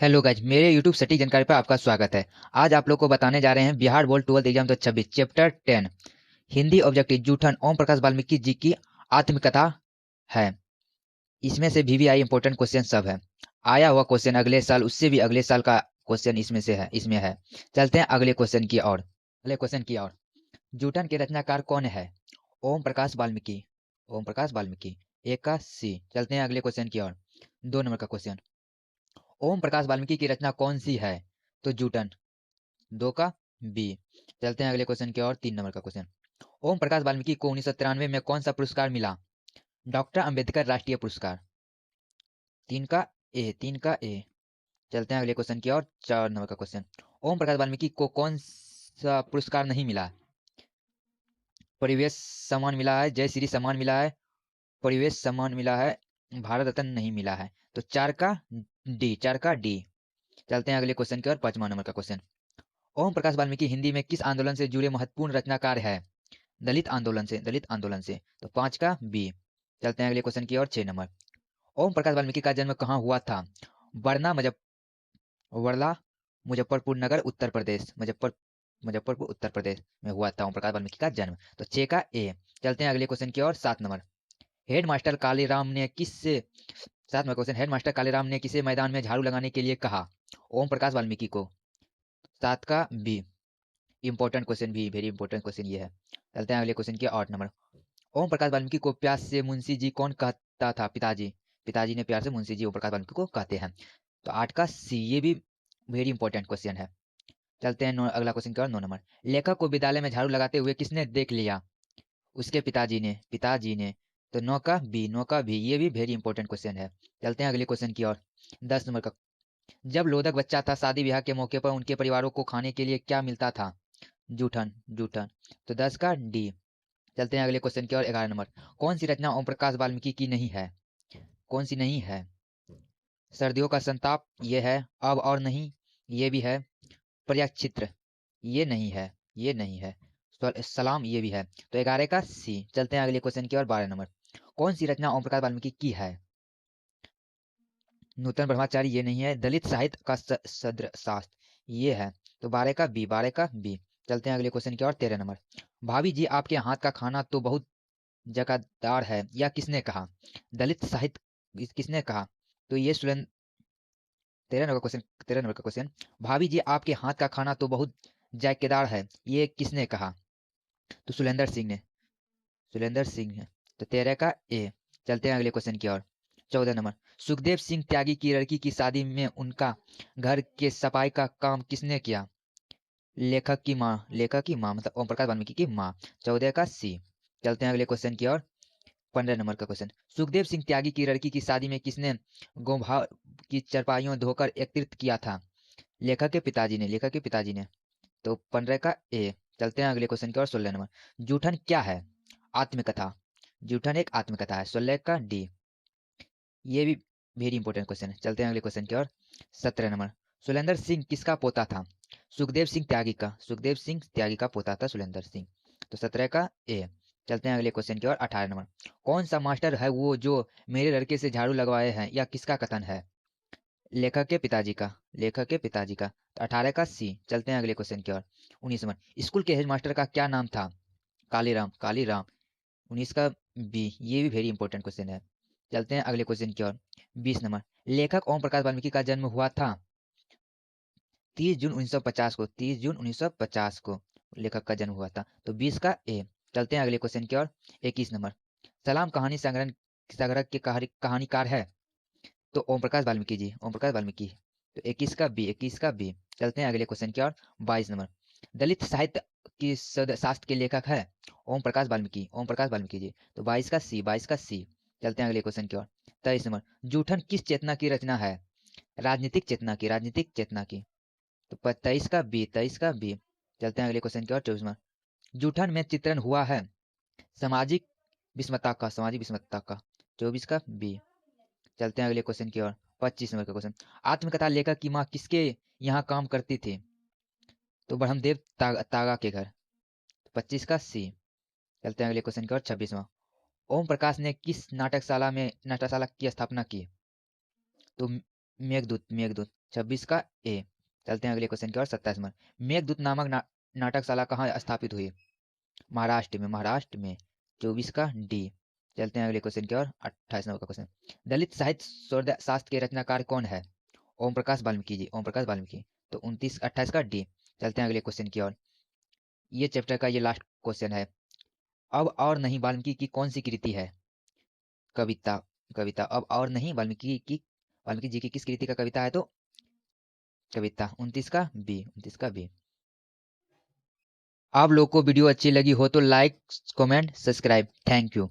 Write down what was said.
Hello guys, मेरे YouTube सटीक जानकारी पर आपका स्वागत है। आज आप लोग को बताने जा रहे हैं Bihar board 12th exam 2026 chapter 10 Hindi objective Joothan Om Prakash Valmiki ji की आत्मकथा है। इसमें से वीवीआई इंपॉर्टेंट क्वेश्चन सब है। आया हुआ क्वेश्चन अगले साल, उससे भी अगले साल का क्वेश्चन इसमें है। चलते हैं अगले क्वेश्चन की ओर। जूठन के रचनाकार कौन है? ओम प्रकाश वाल्मीकि। ओम प्रकाश वाल्मीकि। एक का सी। चलते हैं अगले क्वेश्चन की ओर। 2 नंबर का क्वेश्चन, ओम प्रकाश वाल्मीकि की रचना कौन सी है? तो जूटन। 2 का बी। चलते हैं अगले क्वेश्चन की ओर। 3 नंबर का क्वेश्चन, ओम प्रकाश वाल्मीकि को 1993 में कौन सा पुरस्कार मिला? डॉक्टर अंबेडकर राष्ट्रीय पुरस्कार। 3 का ए। चलते हैं अगले क्वेश्चन की ओर। 4 नंबर का क्वेश्चन, ओम प्रकाश वाल्मीकि को कौन सा पुरस्कार नहीं मिला? परिवेश सम्मान मिला है, जय श्री सम्मान मिला है, परिवेश सम्मान मिला है, भारत रत्न नहीं मिला है। तो 4 का डी। चलते हैं अगले क्वेश्चन की ओर। 5वां नंबर का क्वेश्चन, ओम प्रकाश वाल्मीकि हिंदी में किस आंदोलन से जुड़े महत्वपूर्ण रचनाकार है? दलित आंदोलन से। तो 5 का बी। चलते हैं अगले क्वेश्चन की ओर। 6 नंबर, ओम प्रकाश वाल्मीकि का जन्म कहाँ हुआ था? वर्ना वर्ला मुजफ्फरपुर नगर उत्तर प्रदेश। मुजफ्फरपुर उत्तर प्रदेश में हुआ था ओम प्रकाश वाल्मीकि का जन्म। तो 6 का ए। चलते हैं अगले क्वेश्चन की ओर। 7 नंबर, हेडमास्टर कालीराम ने किससे 7वां क्वेश्चन, हेडमास्टर कालीराम ने किसे मैदान में झाड़ू लगाने के लिए कहा? ओम प्रकाश वाल्मीकि को। 7 का बी। इंपॉर्टेंट क्वेश्चन भी, वेरी इंपॉर्टेंट क्वेश्चन ये है। चलते हैं अगले क्वेश्चन की। 8 नंबर, ओम प्रकाश वाल्मीकि को प्यार से मुंशी जी कौन कहता था? पिताजी। पिताजी ने प्यार से मुंशी जी ओम प्रकाश वाल्मीकि को कहते हैं। तो 8 का सी, ये भी वेरी इंपॉर्टेंट क्वेश्चन है। चलते हैं अगला क्वेश्चन की ओर। 9 नंबर, लेखक को विद्यालय में झाड़ू लगाते हुए किसने देख लिया? उसके पिताजी ने। तो 9 का बी, ये भी वेरी इंपॉर्टेंट क्वेश्चन है। चलते हैं अगले क्वेश्चन की ओर। 10 नंबर का, जब लोधक बच्चा था शादी ब्याह के मौके पर उनके परिवारों को खाने के लिए क्या मिलता था? जूठन जूठन। तो 10 का डी। चलते हैं अगले क्वेश्चन की ओर। 11 नंबर, कौन सी रचना ओम प्रकाश वाल्मीकि की नहीं है? कौन सी नहीं है? सर्दियों का संताप ये है, अब और नहीं ये भी है, पर्याचित्र ये नहीं है, ये नहीं है, सलाम ये भी है। तो 11 का सी। चलते हैं अगले क्वेश्चन की ओर। 12 नंबर, कौन सी रचना ओम प्रकाश वाल्मीकि की है? नूतन ब्रह्मचारी ये नहीं है, दलित साहित्य का सद्र शास्त्र ये है। तो 12 का बी। चलते हैं अगले क्वेश्चन की ओर। 13 नंबर, भाभी जी आपके हाथ का खाना तो बहुत जगतदार है, यह किसने कहा? दलित साहित्य किसने कहा? तो ये सुलेंद्र। 13 नंबर का क्वेश्चन, भाभी जी आपके हाथ का खाना तो बहुत जायकेदार है, ये किसने कहा? तो सुलेंद्र सिंह है। तो 13 का ए। चलते हैं अगले क्वेश्चन की ओर। 14 नंबर, सुखदेव सिंह त्यागी की लड़की की शादी में उनका घर के सफाई का काम किसने किया? लेखक की माँ मतलब ओम प्रकाश वाल्मीकि की माँ। 14 का सी। चलते हैं अगले क्वेश्चन की ओर। 15 नंबर का क्वेश्चन, सुखदेव सिंह त्यागी की लड़की की शादी में किसने गोभाव की चरपाइयों धोकर एकत्रित किया था? लेखक के पिताजी ने। तो 15 का ए। चलते हैं अगले क्वेश्चन की ओर। 16 नंबर, जूठन क्या है? आत्मकथा। जूठन एक आत्मकथा है। 16 का डी। ये भी वेरी इंपॉर्टेंट क्वेश्चन है। चलते हैं अगले क्वेश्चन की ओर। 17 नंबर, सुलेंद्र सिंह किसका पोता था? सुखदेव सिंह त्यागी का पोता था सुलेंद्र सिंह। तो 17 का ए। चलते हैं अगले क्वेश्चन की ओर। 18 नंबर, कौन सा मास्टर है वो जो मेरे लड़के से झाड़ू लगवाए हैं, या किसका कथन है? लेखक के पिताजी का। तो 18 का सी। चलते हैं अगले क्वेश्चन की ओर। 19 नंबर, स्कूल के हेडमास्टर का क्या नाम था? कालीराम। 19 का बी, ये भी वेरी इंपॉर्टेंट क्वेश्चन है। चलते हैं अगले क्वेश्चन की ओर। 20 नंबर, लेखक ओम प्रकाश वाल्मीकि का जन्म हुआ था 30 जून 1950 को। लेखक का जन्म हुआ था। तो 20 का ए। चलते हैं अगले क्वेश्चन की ओर। 21 नंबर, सलाम कहानी संग्रह के कहानीकार है? तो ओम प्रकाश वाल्मीकि। तो 21 का बी। चलते हैं अगले क्वेश्चन की ओर। 22 नंबर, दलित साहित्य की शास्त्र के लेखक है? ओम प्रकाश वाल्मीकि जी। तो 22 का सी। चलते हैं अगले क्वेश्चन की ओर। 23 नंबर, जूठन किस चेतना की रचना है? राजनीतिक चेतना की। तो 23 का बी। चलते हैं अगले क्वेश्चन की ओर। 24 नंबर, जूठन में चित्रण हुआ है सामाजिक विषमता का। 24 का बी। चलते हैं अगले क्वेश्चन की ओर। 25 नंबर का क्वेश्चन, आत्मकथा लेखक की माँ किसके यहाँ काम करती थी? तो ब्रह्मदेव तागा के घर। 25 का सी। चलते हैं अगले क्वेश्चन की ओर। 26वां, ओम प्रकाश ने किस नाटकशाला की स्थापना की? तो मेघदूत, मेघदूत 26 का ए। चलते हैं अगले क्वेश्चन की ओर। 27 नंबर, मेघदूत नामक नाटकशाला कहाँ स्थापित हुई? महाराष्ट्र में, महाराष्ट्र में। 24 का डी। चलते हैं अगले क्वेश्चन की ओर। 28 नंबर का क्वेश्चन, दलित साहित्य शास्त्र के रचनाकार कौन है? ओम प्रकाश वाल्मीकि जी, ओम प्रकाश वाल्मीकि। तो 28 का डी। चलते हैं अगले क्वेश्चन की ओर। ये चैप्टर का ये लास्ट क्वेश्चन है। अब और नहीं वाल्मीकि की कौन सी कृति है? कविता, कविता। अब और नहीं वाल्मीकि जी की किस कृति का कविता है? तो कविता। 29 का बी, 29 का बी। आप लोग को वीडियो अच्छी लगी हो तो like, comment, subscribe. Thank you.